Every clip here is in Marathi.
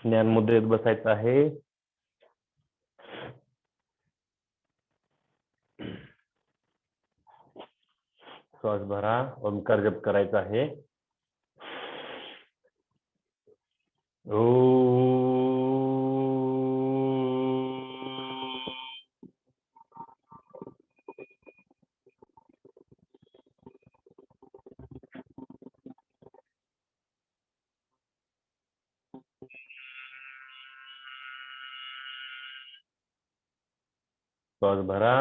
ज्ञान मुद्रेत बसायचं आहे. श्वास भरा, ओंकार जप करायचा आहे. श्वास भरा.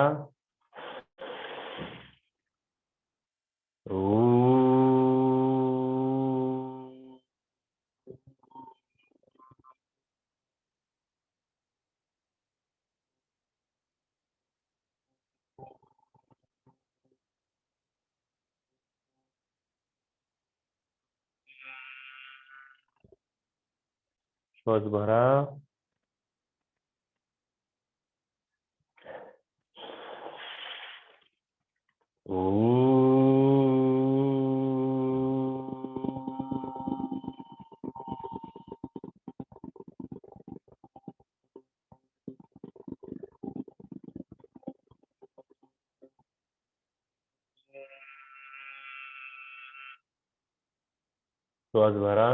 श्वास भरा. श्वास भरा.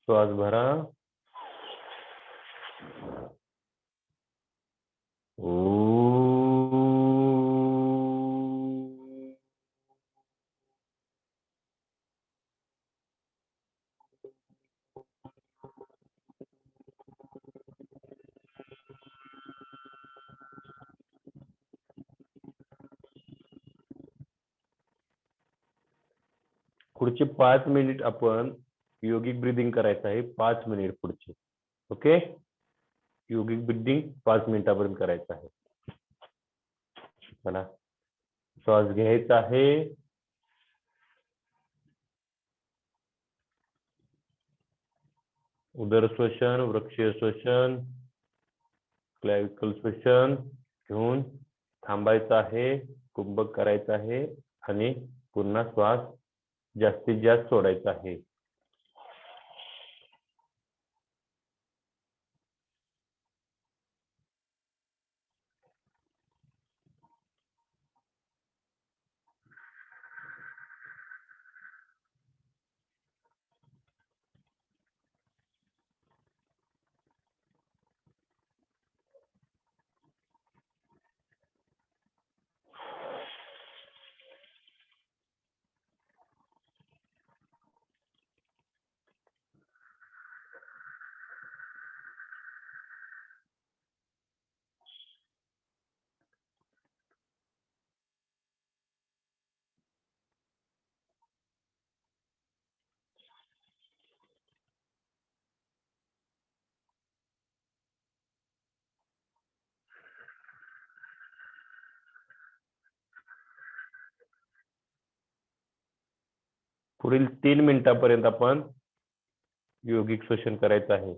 श्वास भरा. पुढचे 5 मिनिट आपण योगिक ब्रीदिंग करायचं आहे. 5 मिनिट पुढचे. ओके. योगिक ब्रीदिंग 5 मिनिटापर्यंत करायचं आहे. चला, श्वास घ्यायचा आहे. उदर श्वसन, वृक्षीय श्वसन, क्लॅविकल श्वसन घेऊन थांबायचं आहे. कुंभक करायचं आहे आणि पुन्हा श्वास जास्तीत जास्त सोडायचा आहे. पुढील 3 मिनिटापर्यंत आपण योगिक श्वसन करायचं आहे.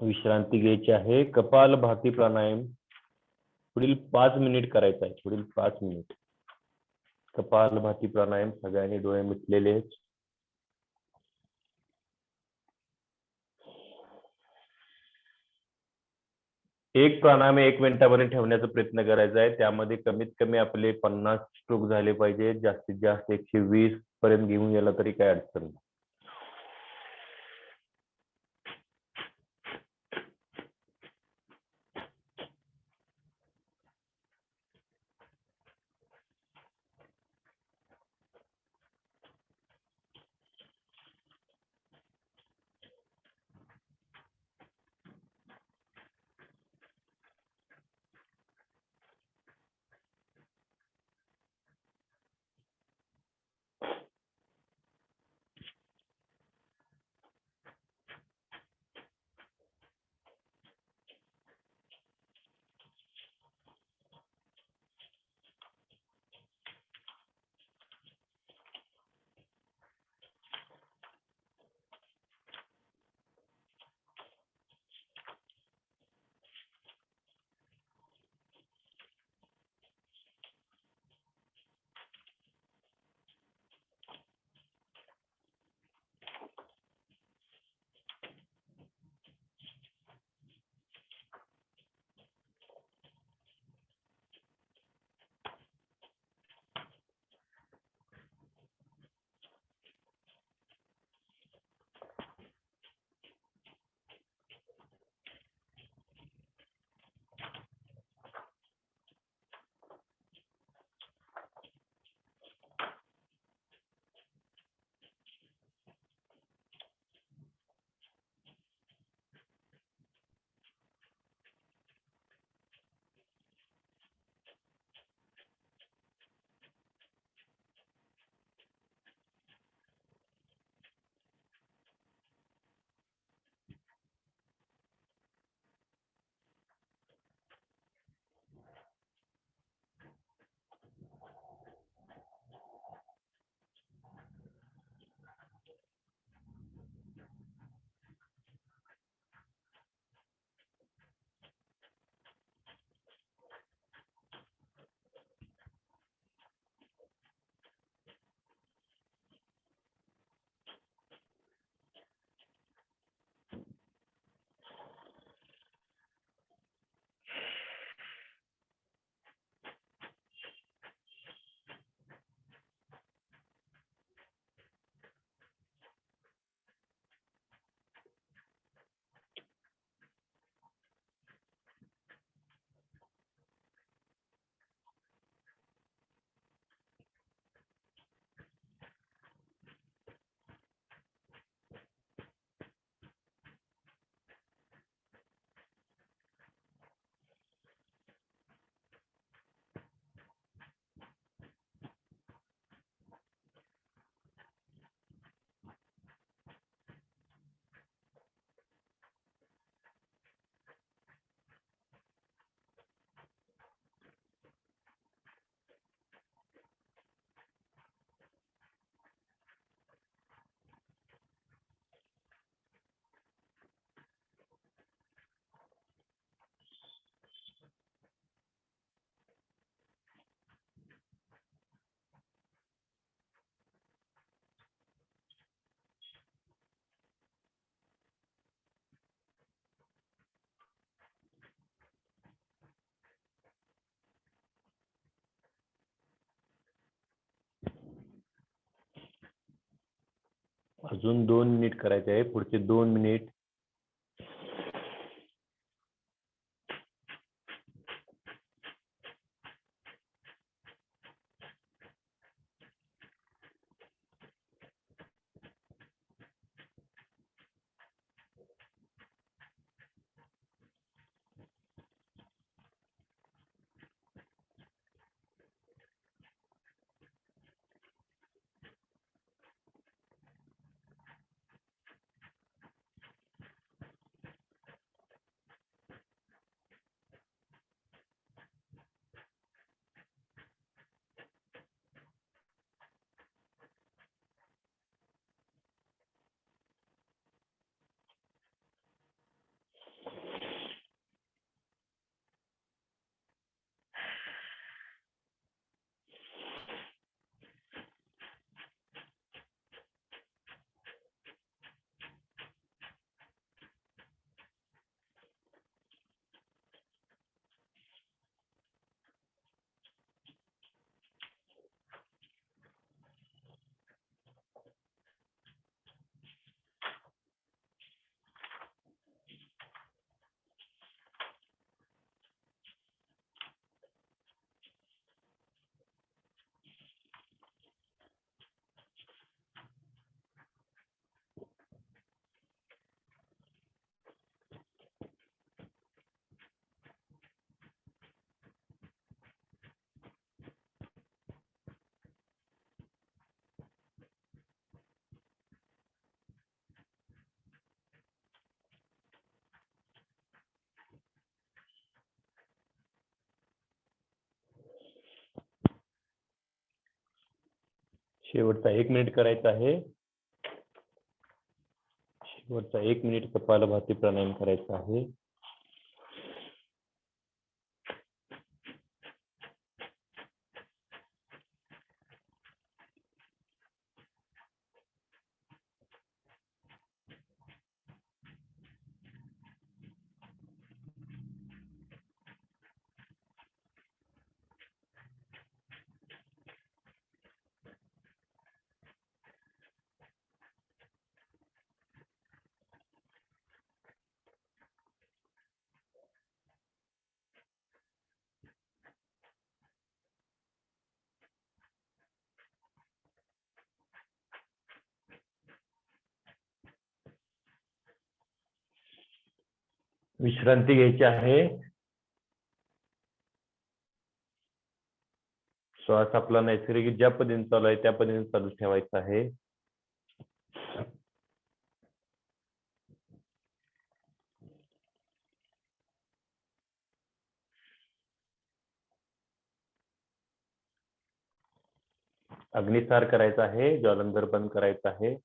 विश्रांती घ्यायची आहे. कपालभाती प्राणायाम पुढील 5 मिनिट करायचा आहे. पुढील 5 मिनिट कपालभाती प्राणायाम. सगळ्यांनी डोळे मिटलेले आहेत. एक प्राणायाम 1 मिनिटापर्यंत ठेवण्याचा प्रयत्न करायचा आहे. त्यामध्ये कमीत कमी आपले 50 स्ट्रोक झाले पाहिजे. जास्तीत जास्त 120 पर्यंत घेऊन गेला तरी काय अडचण नाही. अजून 2 मिनिट करायचे आहे. पुढचे 2 मिनिट शेवटचा 1 मिनिट करायचा आहे. शेवटचा 1 मिनिट कपालभाती प्राणायाम करायचा आहे. विश्रांती घ्यायची आहे. श्वास आपला नैसर्गिक ज्या पद्धतीने चालू आहे त्या पद्धतीने चालू ठेवायचा आहे. अग्निसार करायचा आहे. ज्वलंधर बंद करायचा आहे.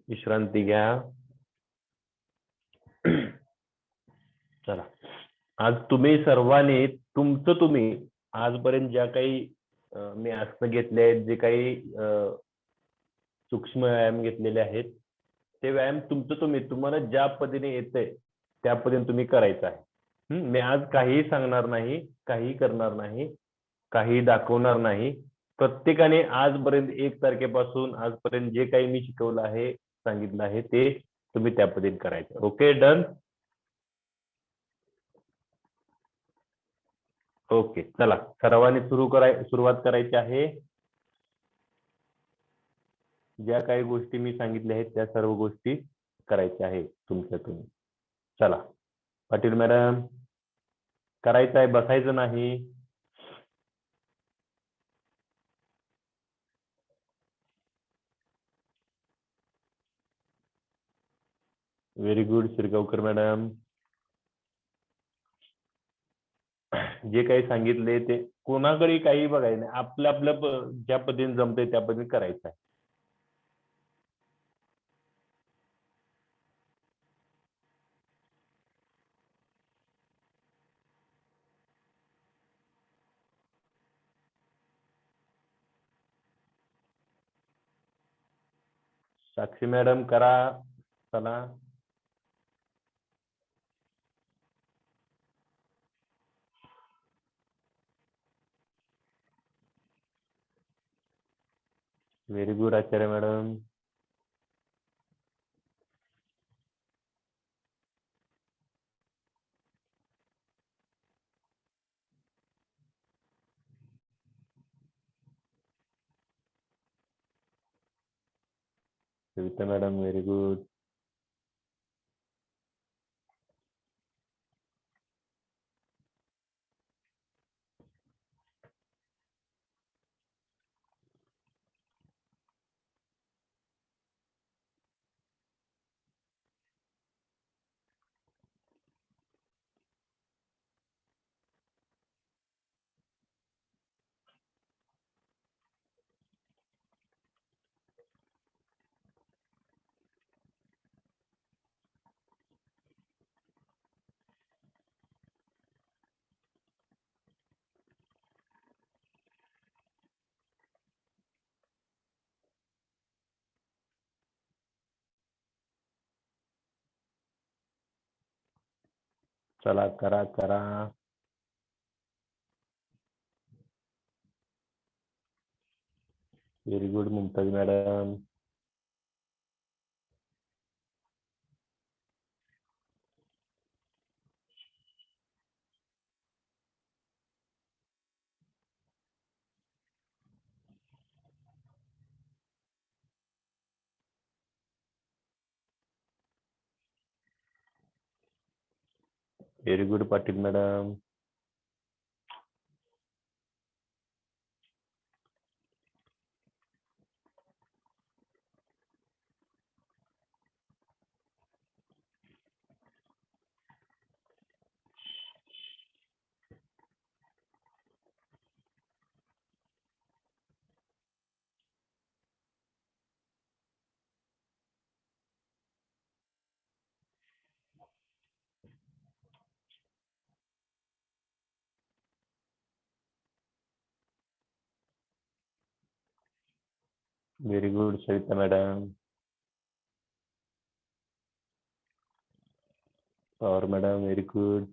विश्रांती घ्या. चला, आज तुम्ही सर्वांनी तुम्ही आजपर्यंत ज्या काही मी आसन घेतले आहेत, जे काही सूक्ष्म व्यायाम घेतलेले आहेत, ते व्यायाम तुम्हाला ज्या पद्धतीने येतंय त्या पद्धतीने तुम्ही करायचं आहे. मी आज काहीही सांगणार नाही, काहीही करणार नाही, काही दाखवणार नाही. प्रत्येकाने आजपर्यंत 1 तारखेपासून आजपर्यंत जे काही मी शिकवलं आहे, सांगितलं आहे, ते तुम्ही त्या पद्धतीने करायचं. Okay, done. ओके, चला सर्वांनी सुरुवात करायची आहे. ज्या काही गोष्टी मी सांगितल्या आहेत त्या सर्व गोष्टी करायच्या आहेत तुम्ही. चला, पाटील मॅडम, करायचं आहे, बसायचं नाही. Very good Shirgaonkar madam. जे काही सांगितले ते कोणाकडे काही बघायचं नाही. आपलं ज्या पद्धतीने जमतंय त्या पद्धतीने करायचं आहे. साक्षी मॅडम करा. चला, very good Acharya madam. Savita madam, very good. चला, करा करा. Very good Mumtaz madam. Very good Patil madam. Very good Savita madam. Pawar madam very good.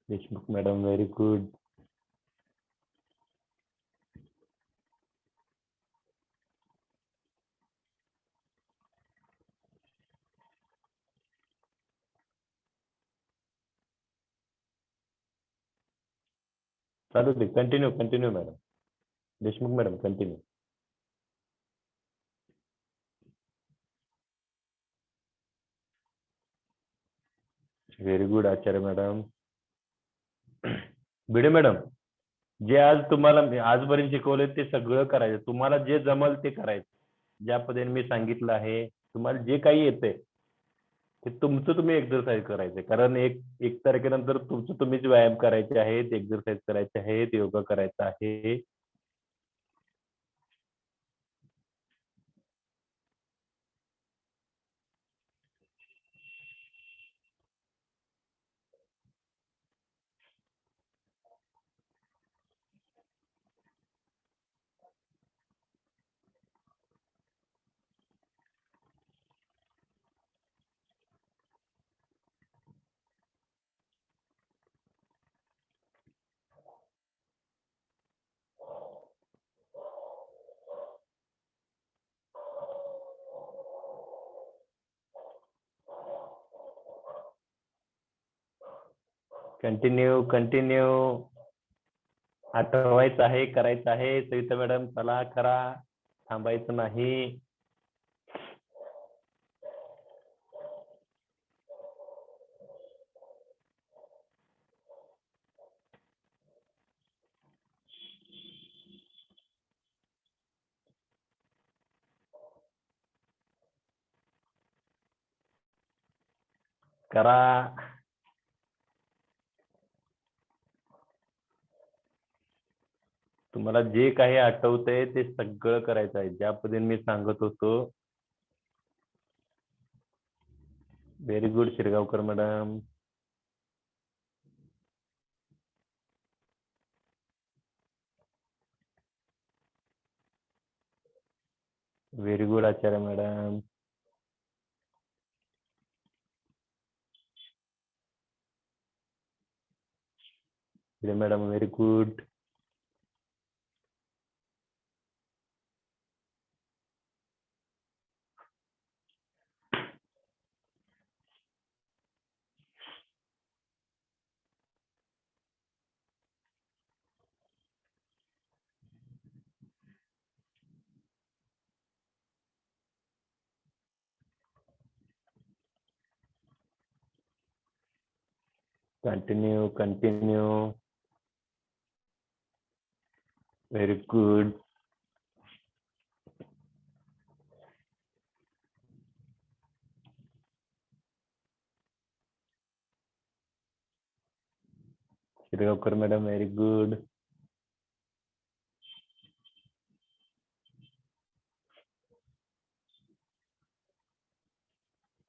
Deshmukh madam very good. चालू दे, continue madam. Deshmukh madam continue. Very good Acharya madam. Bhide madam, जे आज तुम्हाला आजपर्यंत शिकवले ते सगळं करायचं. तुम्हाला जे जमल ते करायचं. ज्या पद्धतीने मी सांगितलं आहे, तुम्हाला जे काही येतंय ते तुमचं तुम्ही एक्सरसाइज करायचे. कारण एक तारखेनंतर तुमचं तुम्हीच व्यायाम करायचे आहेत, एक्सरसाइज करायचे आहेत, योगा करायचा आहे. कंटिन्यू आठवायचं आहे, करायचं आहे. सविता मॅडम चला करा, थांबायचं नाही. करा. तुम्हाला जे काही आठवतंय ते सगळं करायचं आहे, ज्या पद्धतीने मी सांगत होतो. Very good Shirgaonkar madam. Very good Acharya madam. Madam very good. Continue. Very good. Shirgaonkar madam very good.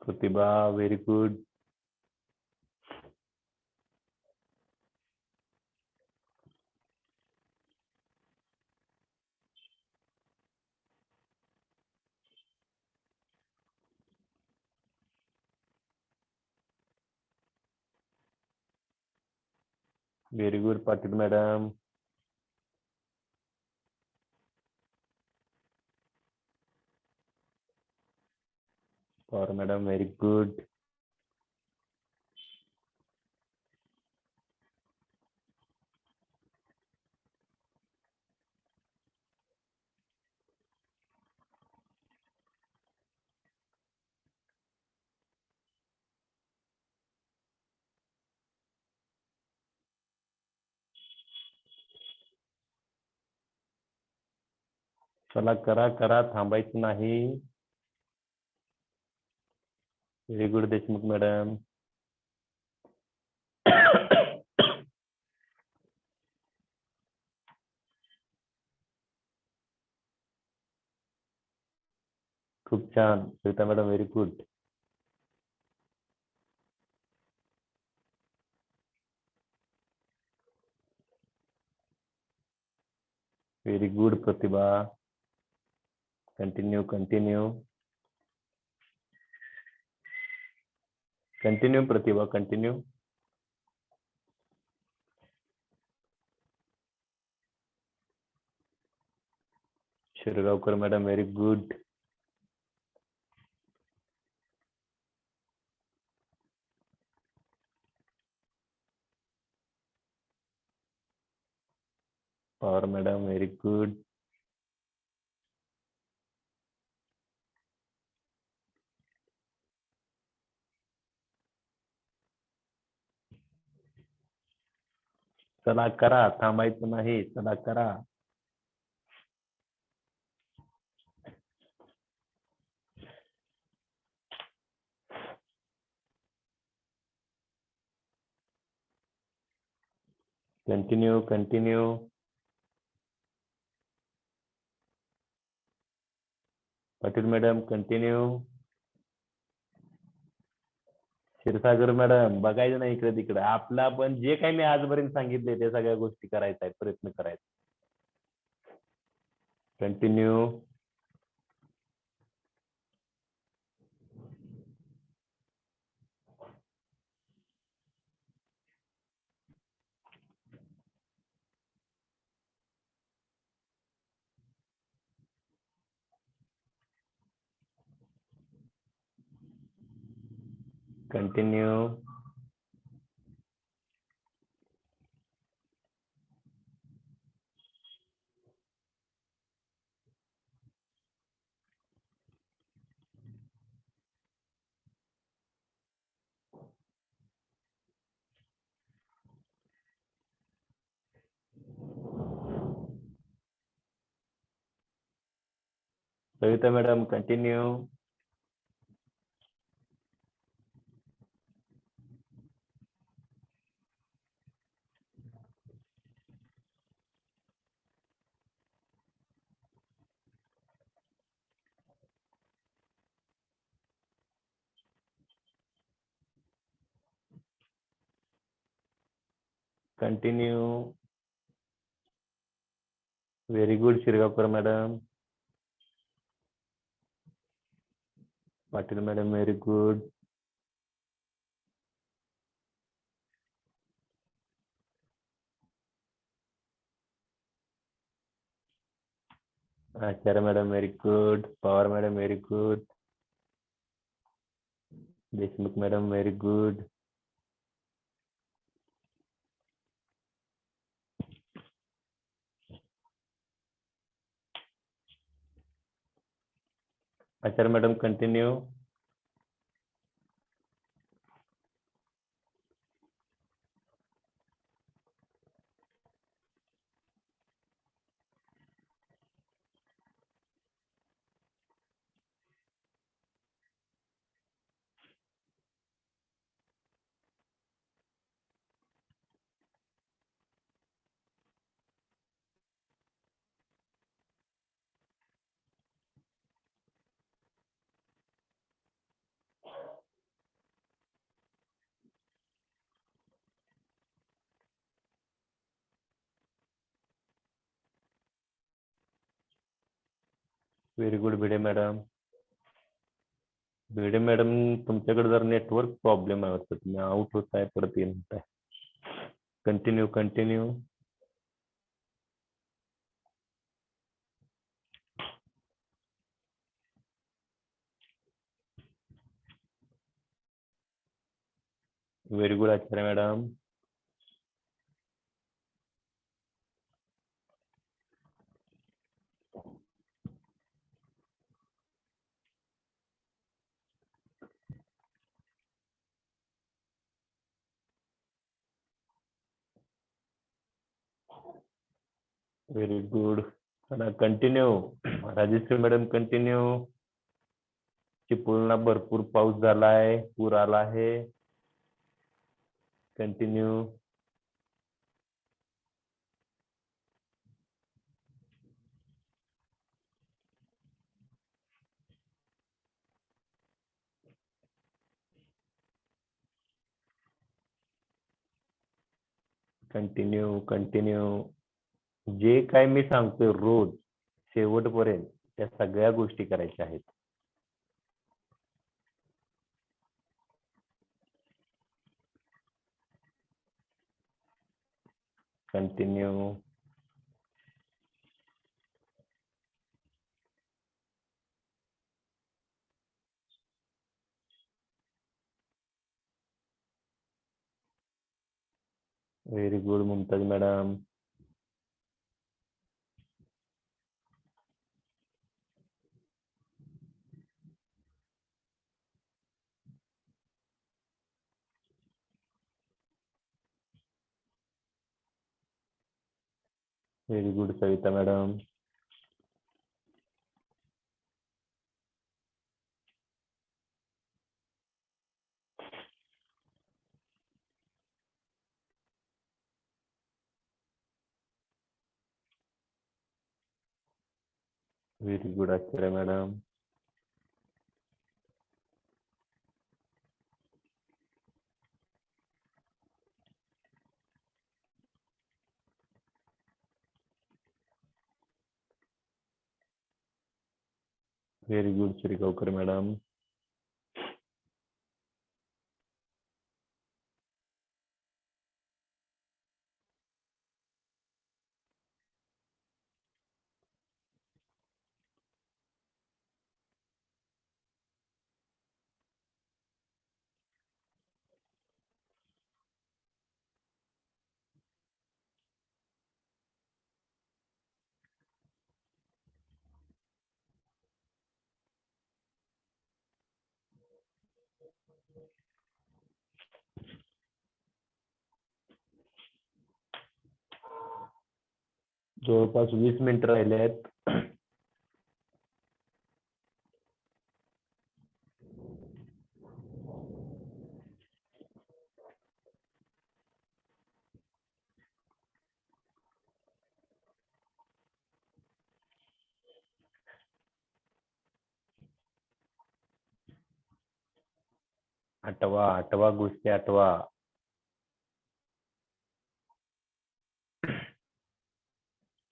Pratibha very good. Very good Patil madam. और मैडम वेरी गुड. चला करा करा, थांबायचं नाही. Very good Deshmukh madam. खूप छान Savita madam, very good. Very good Pratibha. Continue continue continue Pratibha, continue. Shirgaonkar madam, very good. Pawar madam, very good. चला करा, थांबायचं नाही. चला करा. Continue continue. Patil madam, continue. Kshirsagar madam, बघायचं नाही इकडे तिकडे. आपलं आपण जे काही मी आजपर्यंत सांगितले ते सगळ्या गोष्टी करायच्या आहेत, प्रयत्न करायचा. Continue. Continue. Savita madam, continue. Continue. Very good Shirgaonkar madam. Patil madam, very good. Acharya madam, very good. Pawar madam, very good. Deshmukh madam, very good. Acharya madam, continue. Very good Bhide madam. Bhide madam, तुमच्याकडे जर नेटवर्क प्रॉब्लेम आहे वाटतं, तुम्ही आउट होताय, परत येत आहे. Continue continue. Very good Acharya madam. Very good. Continue. Rajshri madam continue. चिपळूणला भरपूर पाऊस झालाय, पूर आला आहे. कंटिन्यू. Continue continue. जे काय मी सांगतोय रोज शेवटपर्यंत त्या सगळ्या गोष्टी करायच्या आहेत. Continue. Very good Mumtaz madam. Very good Savita madam. Very good Acharya madam. Very good Shrigaonkar madam. जवळपास 20 मिनिटं राहिले आहेत. आठवा गोष्टी आठवा.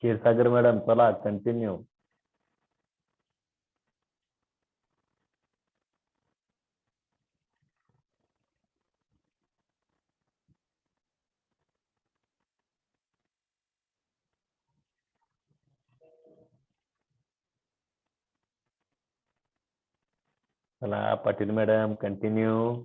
क्षीरसागर मॅडम चला कंटिन्यू. चला पाटील मॅडम कंटिन्यू.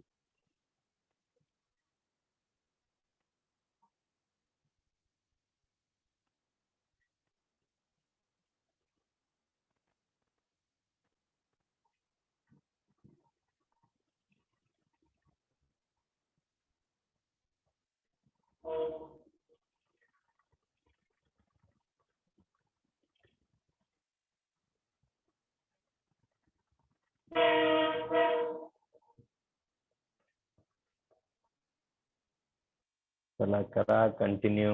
चला करा कंटिन्यू.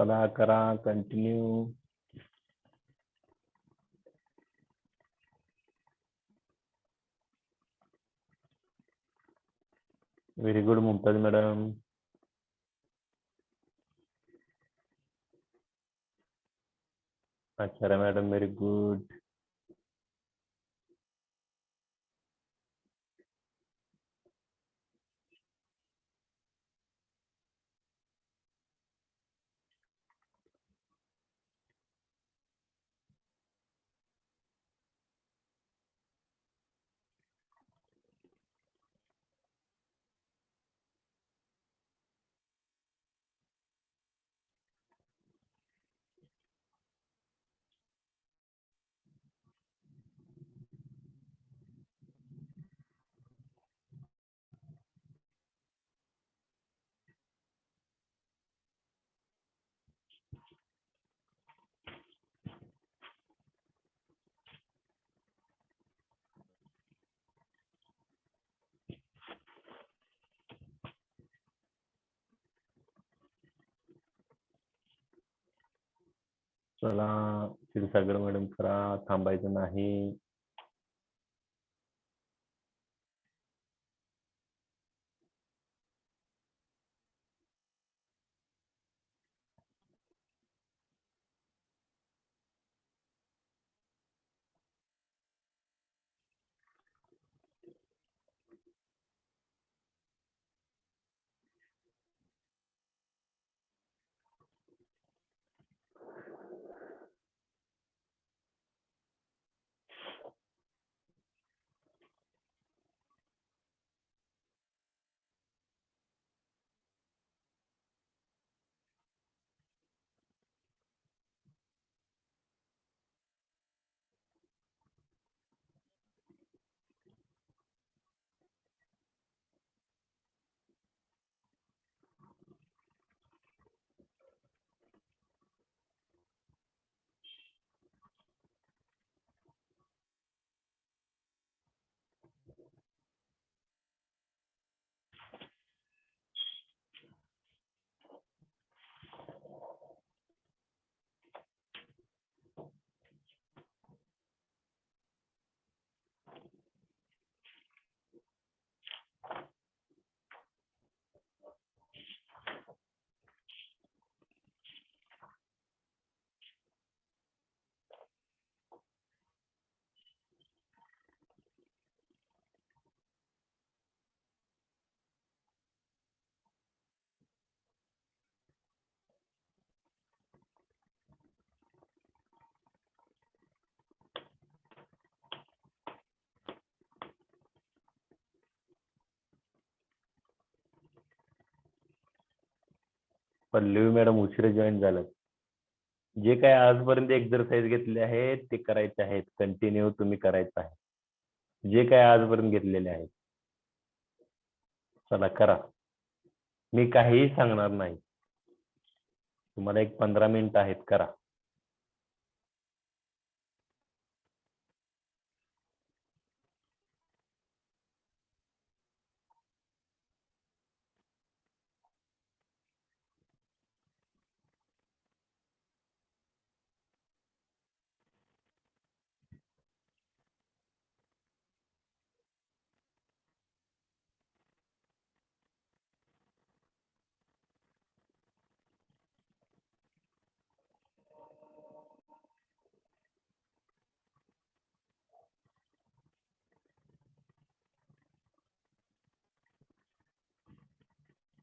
चला करा continue. Very good Mumtaz madam. अच्छा मॅडम व्हेरी गुड. चला क्षीरसागर मॅडम करा, थांबायचं नाही. पल्लवी मॅडम उशिरा जॉईन झालं. जे काय आजपर्यंत एक्सरसाइज घेतले आहेत ते करायचे आहेत, कंटिन्यू तुम्ही करायचं आहे जे काय आजपर्यंत घेतलेले आहेत. चला करा, मी काहीही सांगणार नाही. तुम्हाला एक 15 मिनिट आहेत, करा.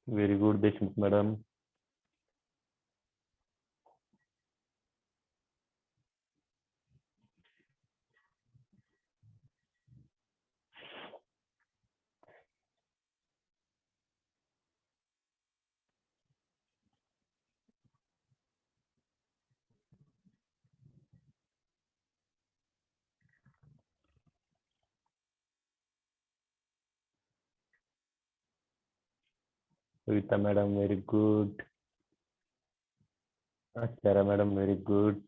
Very good Deshmukh madam. Kavita madam very good. Acharya madam very good.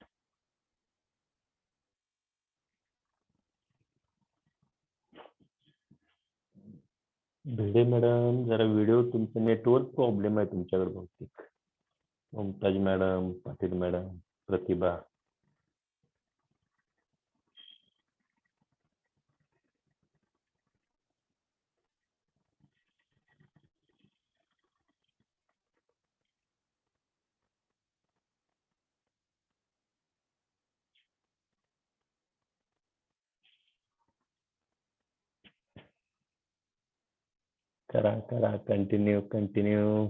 Bhide madam जरा व्हिडिओ, तुमचं नेटवर्क प्रॉब्लेम आहे तुमच्याकडे बहुतेक. Mumtaz madam, Patil madam, Pratibha. करा करा, कंटिन्यू कंटिन्यू.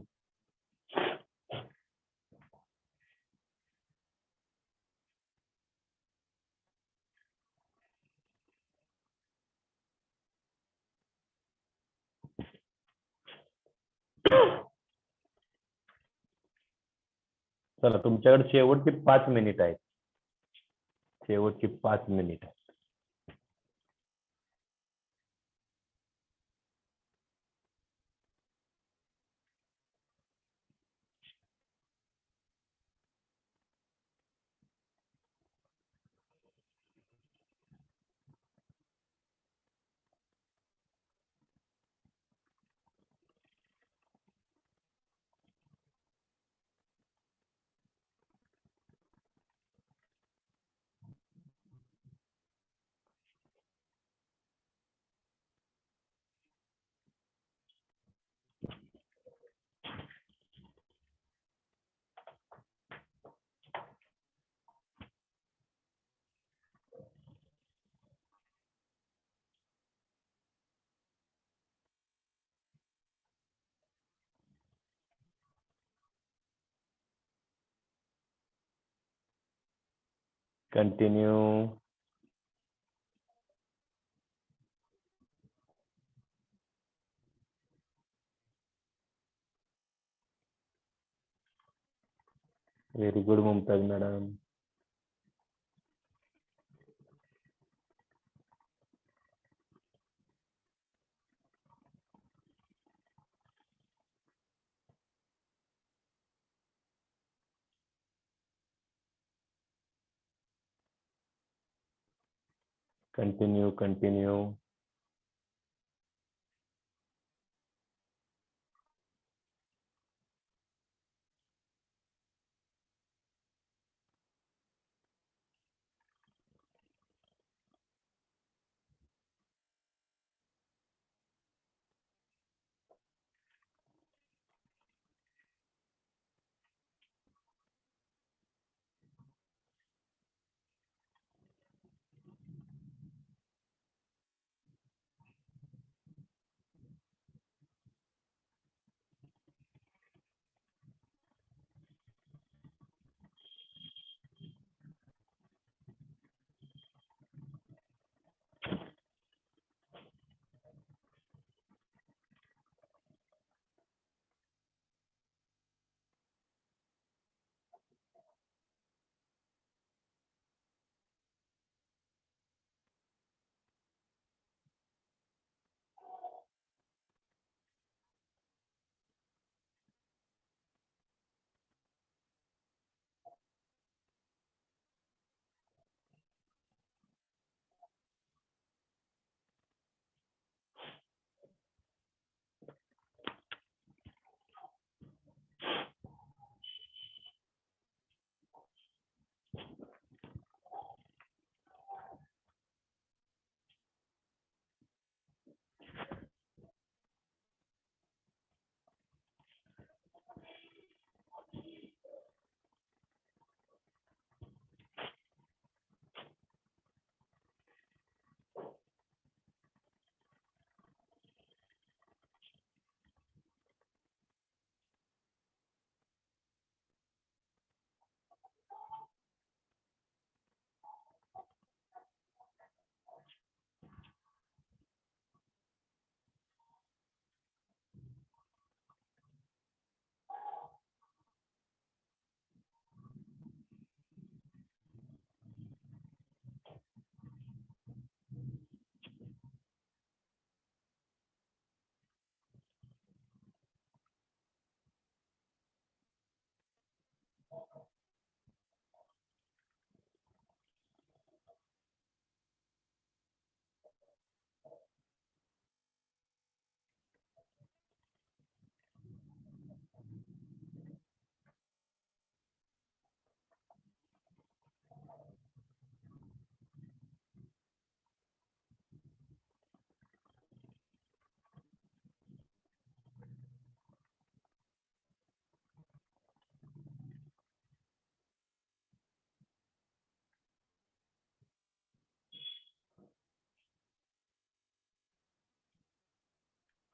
चला, तुमच्याकडे शेवटची 5 मिनिट आहेत. शेवटची 5 minute. Continue. Very good Mumtaz madam. Continue continue.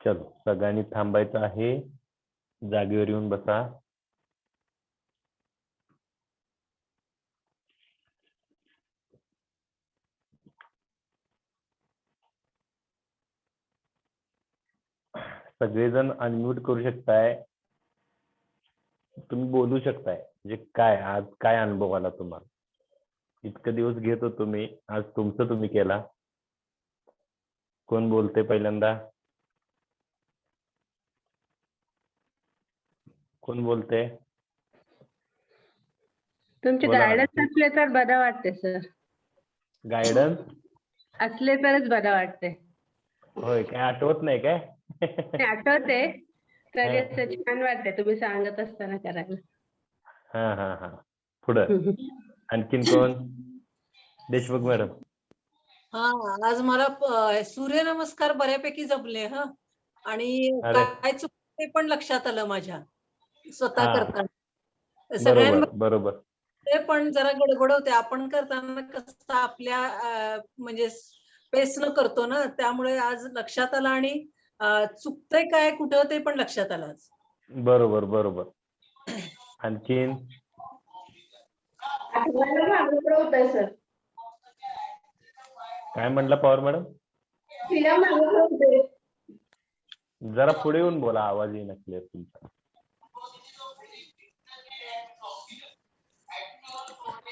चलो सगळ्यांनी थांबायचं आहे, जागेवर येऊन बसा. सगळेजण अनम्यूट करू शकताय, तुम्ही बोलू शकताय. म्हणजे काय आज काय अनुभव आला तुम्हाला? इतके दिवस घेत होतो मी, आज तुमचं तुम्ही केला. कोण बोलते पहिल्यांदा? कोण बोलते? तुमचे बोला गायडन्स मॅडम. असले तर बरं वाटते सर. गायडन्स असले तरच बरं वाटते. होय, काय आठवत नाही काय? ते आठवते तरी हा असं छान वाटते तुम्ही सांगत असताना करायला. हा हा हा. पुढं आणखीन कोण? देशमुख मॅडम. हा, आज मला सूर्यनमस्कार बऱ्यापैकी जमले ह. आणि अरे काय चुकते पण लक्षात आलं माझ्या स्वतः हा करताना. बरोबर सगळ्यांमध्ये बरोबर. ते पण जरा गडबड होते. आपण करताना कसं आपल्या म्हणजे पेसनं करतो ना, त्यामुळे आज लक्षात आलं आणि चुकतंय काय कुठं ते पण लक्षात आलं आज. बरोबर बरोबर. आणखीन होत सर. काय म्हणला पवार मॅडम? जरा पुढे येऊन बोला, आवाज येईना क्लिअर तुमचा.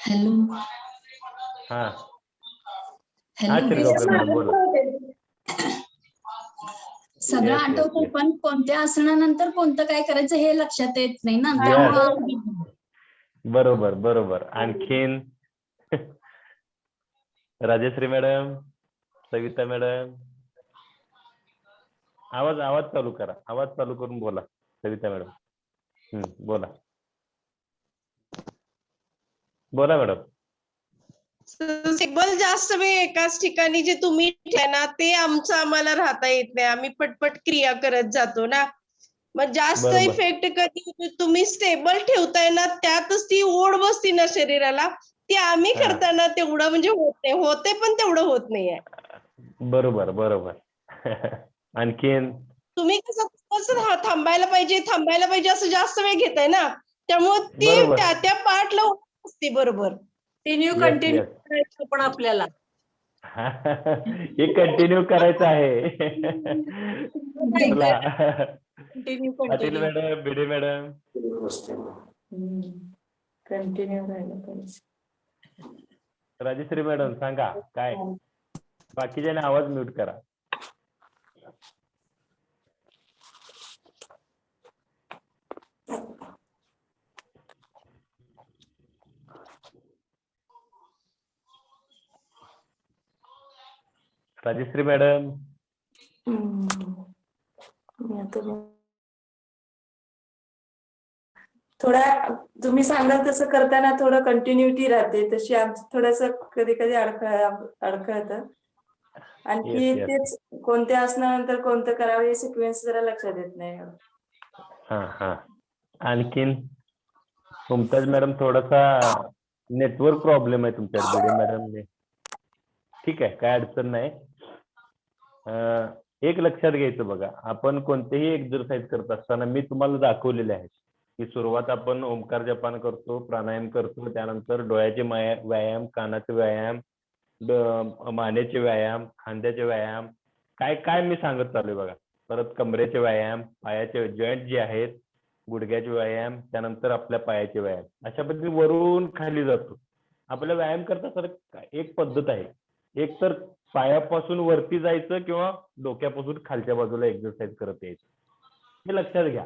हॅलो हा हा हॅलो शिरगावकर मॅडम बोला. सगळं येस येस आठवतं येस पण कोणत्या आसनानंतर कोणतं काय करायचं हे लक्षात येत नाही ना, येस. त्यामुळं बरोबर बरोबर. आणखीन राजश्री मॅडम, सविता मॅडम, आवाज आवाज चालू करा, आवाज चालू करून बोला. सविता मॅडम बोला. बोला मॅडम. टेबल जास्त वेळ एकाच ठिकाणी जे तुम्ही ठेवलंय ना ते आमचं आम्हाला राहता येत नाही. आम्ही पटपट क्रिया करत जातो ना. मग जास्त बरोबर इफेक्ट कधी तुम्ही स्टेबल ठेवताय ना त्यातच ती ओढ बसती ना शरीराला, ती आम्ही हा करताना तेवढं म्हणजे होते पण तेवढं होत नाहीये. बरोबर बरोबर. आणखीन तुम्ही कसं थांबायला पाहिजे असं जास्त वेळ घेताय ना, त्यामुळे ती बरोबर. त्या पार्टला असते. बरोबर. Yes continue yes. करायचं पण आपल्याला. हे कंटिन्यू करायचं आहे. चला continue Patil continue madam, Bhide madam. Continue राहिलं पाहिजे. राजश्री मॅडम सांगा काय. बाकीच्याने आवाज म्यूट करा. राजश्री मॅडम. थोडा तुम्ही सांगाल तसं करताना थोडं कंटिन्युटी राहते, तशी आमचं थोडंसं कधी कधी अडखळतं. आणखी येस येस. तेच कोणत्या आसनानंतर कोणतं करावं हे सिक्वेन्स जरा लक्षात येत नाही. हा हा. आणखीन मुमताज मॅडम, थोडासा नेटवर्क प्रॉब्लेम आहे तुमच्याकडे. भिडे मॅडम ठीक आहे, काय अडचण नाही. एक लक्षात घ्यायचं बघा, आपण कोणतेही एक्सरसाइज करत असताना मी तुम्हाला दाखवलेले आहे की सुरुवात आपण ओंकार जपान करतो, प्राणायाम करतो, त्यानंतर डोळ्याचे व्यायाम, कानाचे व्यायाम, मानेचे व्यायाम, खांद्याचे व्यायाम, काय काय मी सांगत चालू बघा. परत कमरेचे व्यायाम, पायाचे जॉईंट जे आहेत, गुडघ्याचे व्यायाम, त्यानंतर आपल्या पायाचे व्यायाम, अशा पद्धतीने वरून खाली जातो. आपल्याला व्यायाम करता सर एक पद्धत आहे, एक तर पायापासून वरती जायचं किंवा डोक्यापासून खालच्या बाजूला एक्सरसाइज करत यायचं. हे लक्षात घ्या.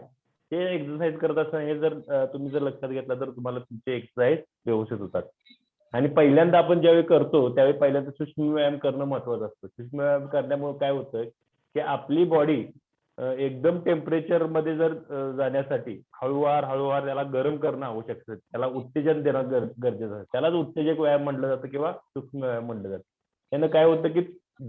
हे एक्सरसाइज करत असताना हे जर तुम्ही जर लक्षात घेतलं तर तुम्हाला तुमचे एक्सरसाइज व्यवस्थित होतात. आणि पहिल्यांदा आपण ज्यावेळी करतो त्यावेळी पहिल्यांदा सूक्ष्म व्यायाम करणं महत्वाचं असतं. सूक्ष्म व्यायाम करण्यामुळे काय होतं की आपली बॉडी एकदम टेम्परेचर मध्ये जर जाण्यासाठी हळूवार त्याला गरम करणं आवश्यक असतं, त्याला उत्तेजन देणं गरजेचं असतं. त्यालाच उत्तेजक व्यायाम म्हटलं जातं किंवा सूक्ष्म व्यायाम म्हटलं जातं. यानं काय होतं की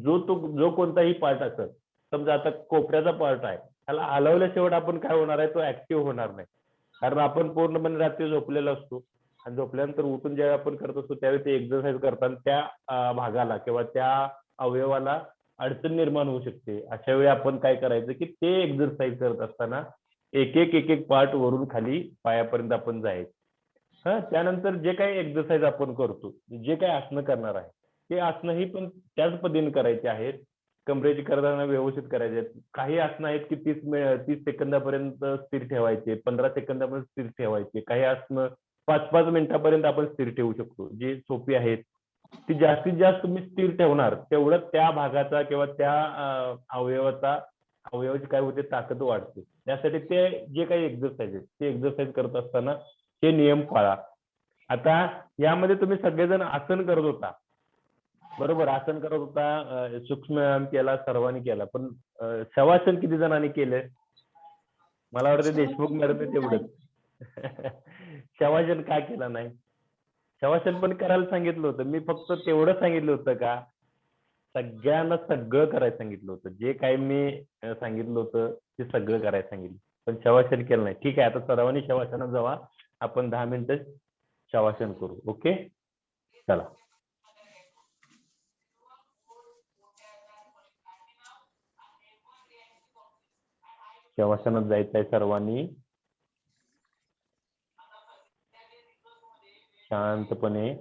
जो कोणताही पार्ट असेल, समजा आता कोपऱ्याचा पार्ट आहे, त्याला हलवल्या शेवट आपण काय होणार आहे, तो ऍक्टिव्ह होणार नाही. कारण आपण पूर्णपणे रात्री झोपलेलो असतो आणि झोपल्यानंतर उठून ज्यावेळी आपण करत असतो त्यावेळी ते एक्सरसाइज करताना त्या भागाला किंवा त्या अवयवाला अडचण निर्माण होऊ शकते. अशा वेळी आपण काय करायचं की ते एक्सरसाइज करत असताना एक एक पार्ट वरून खाली पायापर्यंत आपण जायचं. हा, त्यानंतर जे काही एक्सरसाइज आपण करतो, जे काही आसनं करणार आहे ते आसनं ही पण त्याच पद्धतीने करायचे आहेत. कमरेची करताना व्यवस्थित करायचे आहेत. काही आसनं आहेत की 30 सेकंदापर्यंत स्थिर ठेवायचे, 15 सेकंदापर्यंत स्थिर ठेवायचे. काही आसनं 5-5 मिनिटापर्यंत आपण स्थिर ठेवू शकतो, जी सोपी आहेत. ती जास्तीत जास्त तुम्ही स्थिर ठेवणार तेवढं त्या भागाचा किंवा त्या अवयवाची काय होते, ताकद वाढते. त्यासाठी ते जे काही एक्सरसाइज आहे ते एक्सरसाइज करत असताना हे नियम पाळा. आता यामध्ये तुम्ही सगळेजण आसन करत होता, बरोबर? आसन करत होता, सूक्ष्म व्यायाम केला, सर्वांनी केला, पण शवासन किती जणांनी केले? मला वाटतं देशमुख मॅडम तेवढंच. शवासन का केला नाही? शवासन पण करायला सांगितलं होतं, मी फक्त तेवढं सांगितलं होतं का सगळ्यांना सगळं करायला सांगितलं होतं. जे काही मी सांगितलं होतं ते सगळं करायला सांगितलं, पण शवासन केलं नाही. ठीक आहे, आता सर्वांनी शवासनात जावा, आपण 10 मिनिटं शवासन करू. ओके, चला. शवासनात जायचं आहे सर्वांनी. शांतपणे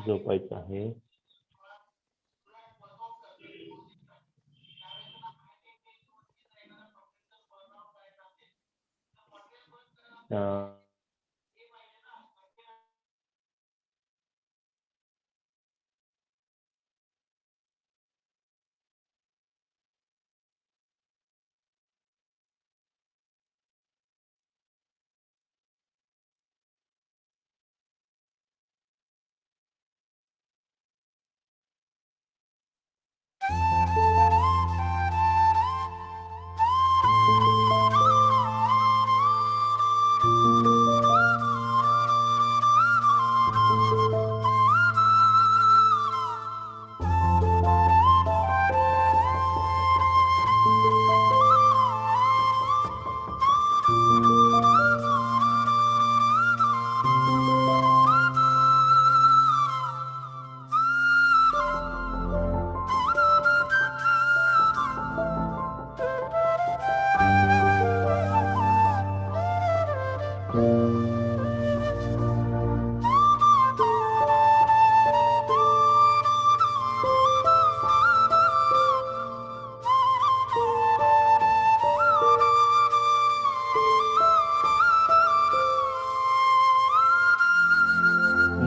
झोपायचं आहे.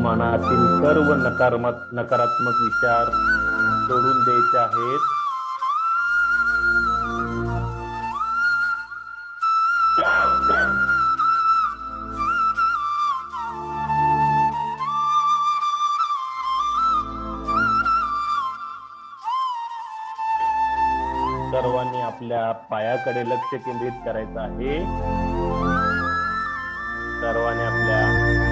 मनातील सर्व नकारात्मक विचार सोडून द्यायचे आहेत. सर्वांनी आपल्या पायाकडे लक्ष केंद्रित करायचं आहे. सर्वांनी आपल्या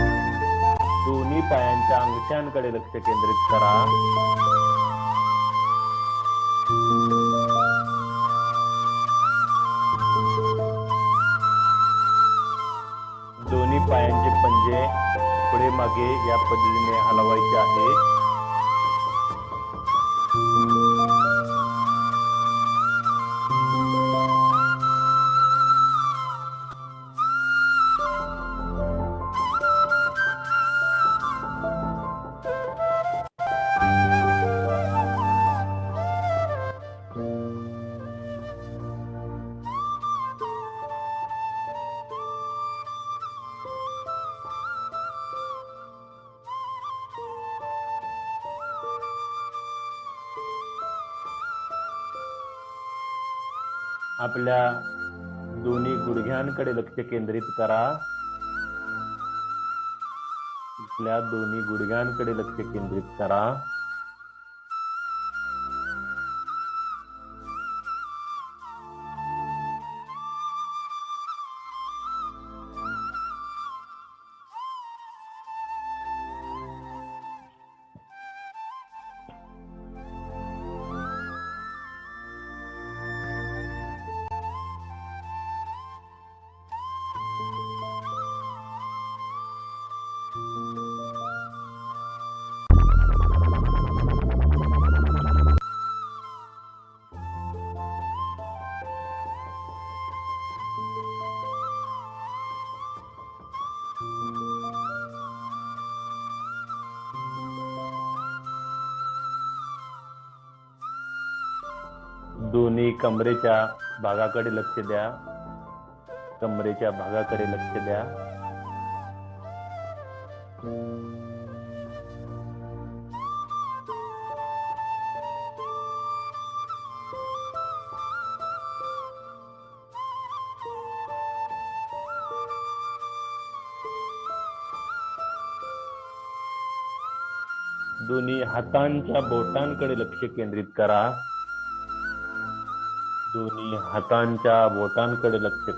दोन्ही पायांच्या अंगठ्यांकडे लक्ष केंद्रित करा. दोन्ही पायांचे पंजे पुढे मागे या पद्धतीने हलवायचे आहेत. आपल्या दोन्ही गुडघ्यांकडे लक्ष केंद्रित करा. आपल्या दोन्ही गुडघ्यांकडे लक्ष केंद्रित करा. दोन्ही कमरेच्या भागाकडे लक्ष द्या. कमरेच्या भागाकडे लक्ष द्या. दोन्ही हातांच्या बोटांकडे लक्ष केंद्रित करा. दोन्ही हातांच्या बोटांकडे लक्ष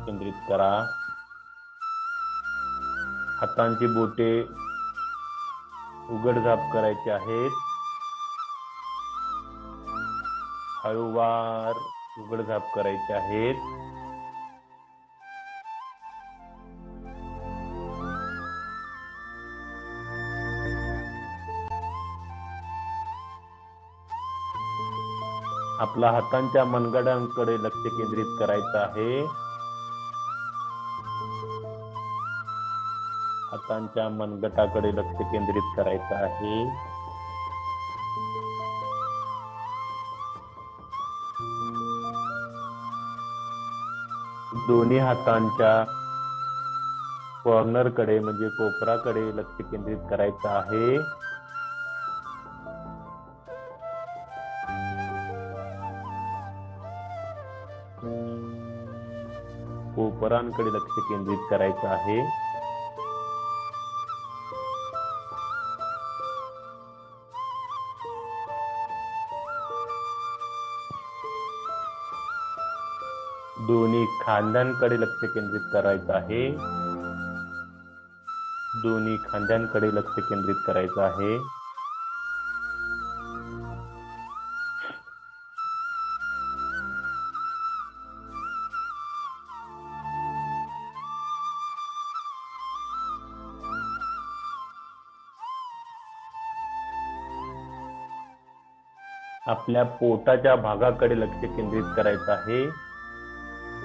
केंद्रित करा. हातांची बोटे उघडझाप करायची आहेत. हळूवार उघडझाप करायचे आहेत. आपल्या हातांच्या मनगटांकडे लक्ष केंद्रित करायचं आहे. हातांच्या मनगटाकडे लक्ष केंद्रित करायचं आहे. दोन्ही हातांच्या कॉर्नरकडे म्हणजे कोपराकडे लक्ष केंद्रित करायचं आहे. कोपरांकडे लक्ष केंद्रित करायचं आहे. दोन्ही खांद्यांकडे लक्ष केंद्रित करायचं आहे. दोन्ही खांद्यांकडे लक्ष केंद्रित करायचं आहे. आपल्या पोटाच्या भागाकडे लक्ष केंद्रित करायचं आहे.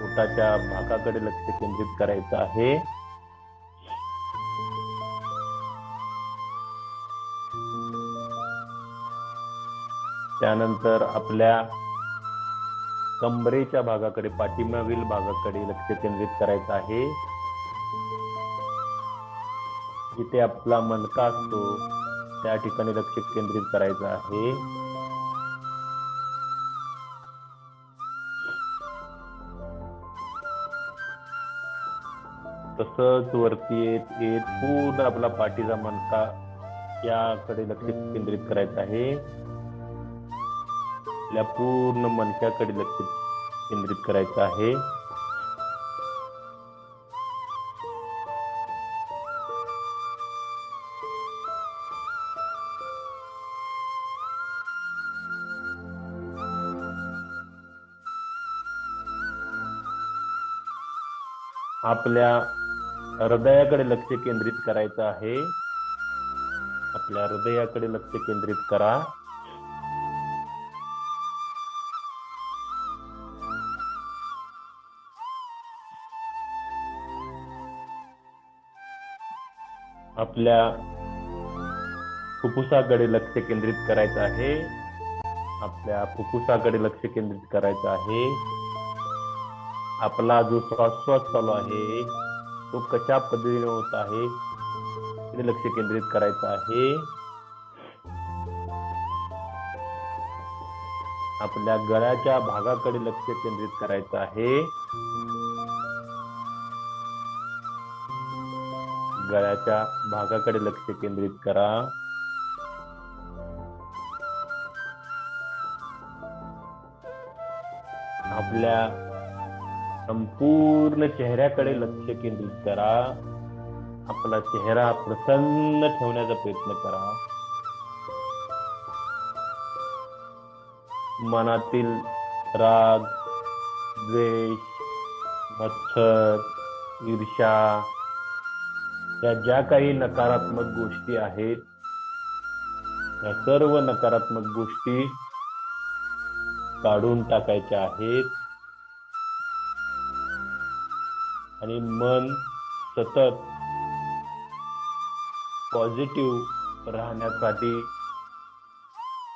पोटाच्या भागाकडे लक्ष केंद्रित करायचं आहे. त्यानंतर आपल्या कमरेच्या भागाकडे पाठीमागील भागाकडे लक्ष केंद्रित करायचं आहे. जिथे आपला मणका असतो त्या ठिकाणी लक्ष केंद्रित करायचं आहे. तसंच वरती येत येत पूर्ण आपला पाठीचा मणका याकडे लक्ष केंद्रित करायचं आहे. आपल्या पूर्ण मणक्याकडे लक्ष केंद्रित करायचं आहे. आपल्या हृदयाकडे लक्ष केंद्रित करायचं आहे. आपल्या हृदयाकडे लक्ष केंद्रित करा. आपल्या फुफ्फुसाकडे लक्ष केंद्रित करायचं आहे. आपल्या फुफ्फुसाकडे लक्ष केंद्रित करायचं आहे. आपला जो श्वासोच्छ्वास चालू आहे तो कशा पद्धतीने होत आहे ते लक्ष केंद्रित करायचं आहे. आपल्या गळ्याच्या भागाकडे लक्ष केंद्रित करायचं आहे. गळ्याच्या भागाकडे लक्ष केंद्रित करा. आपल्या संपूर्ण चेहऱ्याकडे लक्ष केंद्रित करा. आपला चेहरा प्रसन्न ठेवण्याचा प्रयत्न करा. मनातील राग, द्वेष, मत्सर, ईर्ष्या या ज्या काही नकारात्मक गोष्टी आहेत या सर्व नकारात्मक गोष्टी काढून टाकायच्या आहेत आणि मन सतत पॉझिटिव्ह राहण्यासाठी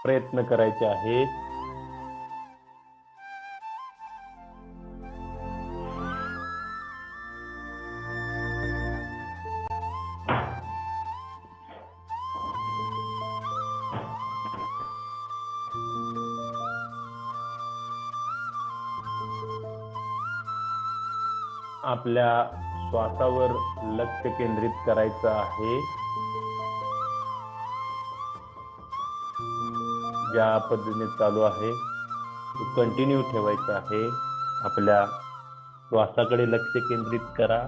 प्रयत्न करायचे आहेत. आपल्या श्वासावर लक्ष केंद्रित करायचं आहे. ज्या पद्धतीने चालू आहे तो कंटिन्यू ठेवायचा आहे. आपल्या श्वासाकडे लक्ष केंद्रित करा.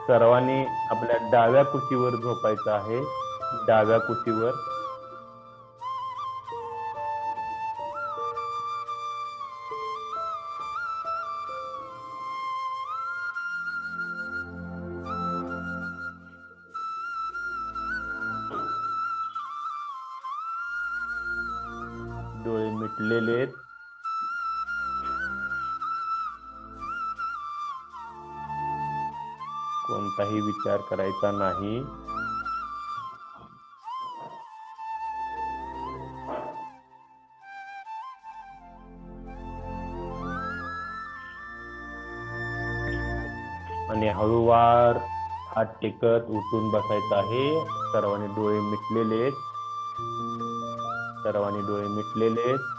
सर्वांनी आपल्या डाव्या कुशीवर झोपायचं आहे. डाव्या कुशीवर. डोळे मिटलेले आहेत. कोणताही विचार करायचा नाही. आणि हळूवार हात टेकत उठून बसायचं आहे. सर्वांनी डोळे मिटलेले आहेत. सर्वांनी डोळे मिटलेले आहेत.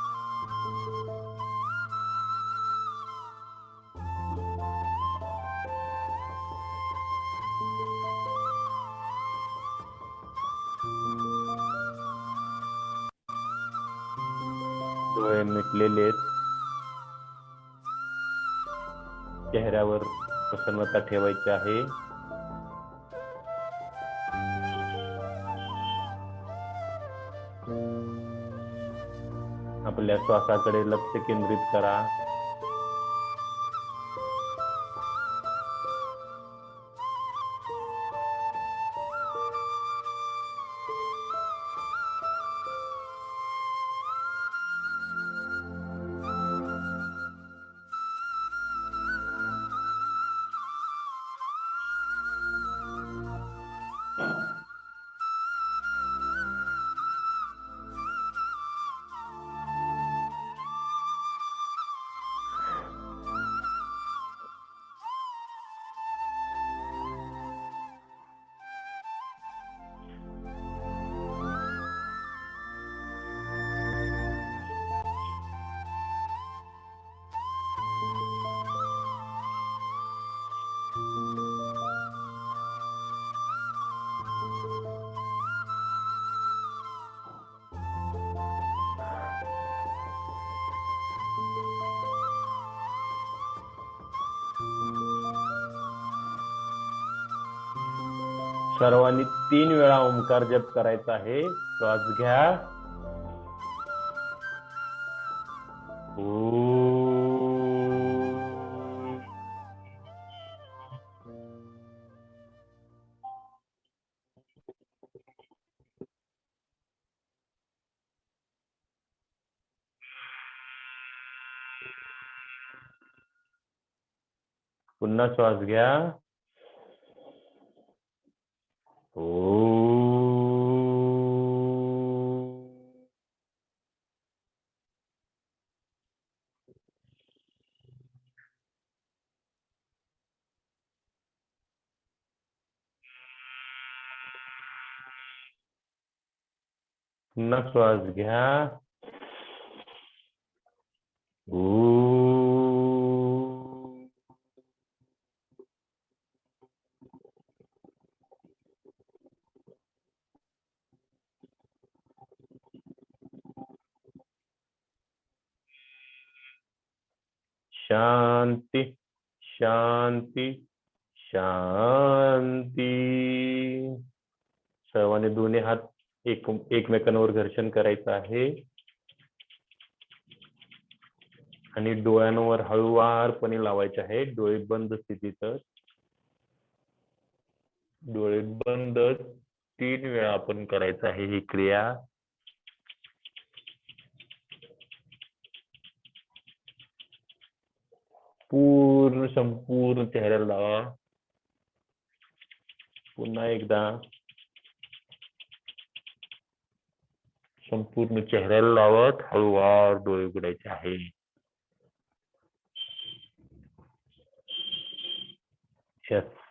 डोळे मिटलेले आहेत. चेहऱ्यावर प्रसन्नता ठेवायची आहे. आपल्या श्वासाकडे लक्ष केंद्रित करा. सर्वांनी 3 वेळा ओंकार जप करायचा आहे. श्वास घ्या. पुन्हा श्वास घ्या. पुन्हा श्वास घ्या. शांती शांती शांती. सर्वांनी दोन्ही हात एकमेकांवर घर्षण करायचं आहे आणि डोळ्यांवर हळूवारपणे लावायचे आहे. डोळे बंद स्थितीत. डोळे बंद 3 वेळा आपण करायचं आहे ही क्रिया. पूर्ण संपूर्ण चेहऱ्याला लावा. पुन्हा एकदा संपूर्ण चेहऱ्याला लावत हळूवार डोळे उघडायचे आहे. Yes.